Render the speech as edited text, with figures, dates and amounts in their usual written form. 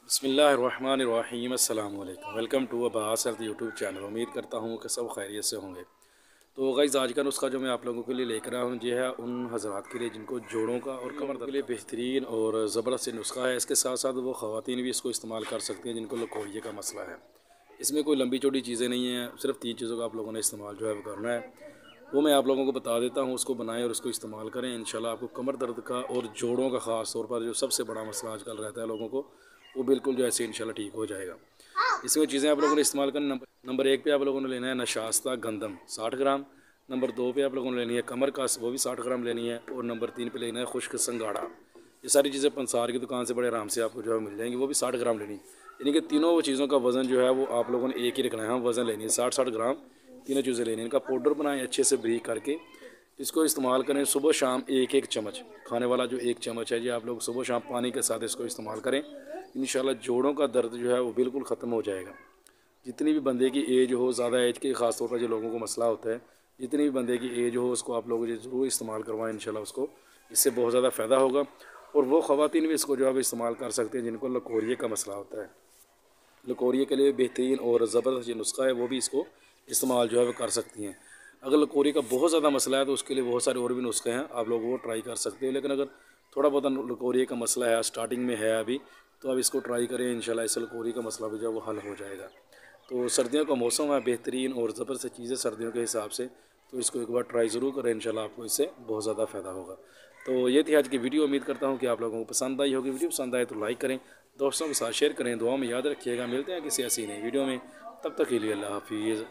बिस्मिल्लाहिर्रहमानिर्रहीम अस्सलाम वालेकुम। Welcome to Abbas health YouTube channel. उम्मीद करता हूँ कि सब खैरियत से होंगे। तो गाइस, आज का नुस्खा जो मैं आप लोगों के लिए लेकर आया हूँ, ये है उन हज़रात के लिए जिनको जोड़ों का और कमर दर्द के लिए बेहतरीन और ज़बरदस्त नुस्खा है। इसके साथ साथ वो ख़वातीन भी इसको इस्तेमाल कर सकती हैं जिनको लकोरिये का मसला है। इसमें कोई लंबी चौड़ी चीज़ें नहीं हैं, सिर्फ 3 चीज़ों का आप लोगों ने इस्तेमाल जो है वो करना है। वो मैं आप लोगों को बता देता हूँ, उसको बनाएं और उसको इस्तेमाल करें। इंशाल्लाह आपको कमर दर्द का और जोड़ों का ख़ास तौर पर जो सबसे बड़ा मसला आजकल रहता है लोगों को, वो बिल्कुल जो ऐसे इंशाल्लाह ठीक हो जाएगा। इसमें चीज़ें आप लोगों ने इस्तेमाल करनी, नंबर 1 पे आप लोगों ने लेना है नशास्ता गंदम 60 ग्राम। नंबर 2 पे आप लोगों ने लेनी है कमर का, वो भी 60 ग्राम लेनी है। और नंबर 3 पे लेना है खुश्क संगाड़ा। ये सारी चीज़ें पंसार की दुकान से बड़े आराम से आपको जो है मिल जाएंगी, वो भी 60 ग्राम लेनी। यानी कि तीनों वो चीज़ों का वज़न जो है वो आप लोगों ने एक ही रखना है। हम वज़न लेनी है 60-60 ग्राम, तीनों चीज़ें लेनी है। इनका पाउडर बनाएं अच्छे से ब्रीक करके, इसको इस्तेमाल करें सुबह शाम एक चम्मच। खाने वाला जो 1 चम्मच है जी, आप लोग सुबह शाम पानी के साथ इसको इस्तेमाल करें। इंशाल्लाह जोड़ों का दर्द जो है वो बिल्कुल ख़त्म हो जाएगा। जितनी भी बंदे की एज हो, ज़्यादा एज के ख़ास तौर पर जो लोगों को मसला होता है, जितनी भी बंदे की एज हो उसको आप लोग ज़रूर इस्तेमाल करवाएं। इंशाल्लाह उसको इससे बहुत ज़्यादा फ़ायदा होगा। और वो ख़वातीन भी इसको जो है इस्तेमाल कर सकते हैं जिनको लकोरिये का मसला होता है। लकोरिये के लिए बेहतरीन और ज़बरदस्त ये नुस्खा है, वो भी इसको इस्तेमाल जो है वो कर सकती हैं। अगर लकोरी का बहुत ज़्यादा मसला है तो उसके लिए बहुत सारे और भी नुस्खे हैं, आप लोग वो ट्राई कर सकते हो। लेकिन अगर थोड़ा बहुत लकोरिये का मसला है, स्टार्टिंग में है अभी, तो आप इसको ट्राई करें। इंशाल्लाह इससे लकोरी का मसला भी जो है वो हल हो जाएगा। तो सर्दियों का मौसम है, बेहतरीन और ज़बरदस्त चीज़ है सर्दियों के हिसाब से, तो इसको एक बार ट्राई ज़रूर करें। इंशाल्लाह आपको इससे बहुत ज़्यादा फ़ायदा होगा। तो ये थी आज की वीडियो। उम्मीद करता हूँ कि आप लोगों को पसंद आई होगी। वीडियो पसंद आए तो लाइक करें, दोस्तों के साथ शेयर करें, दुआ में याद रखिएगा। मिलते हैं किसी ऐसी नई वीडियो में, तब तक के लिए अल्लाह हाफिज़।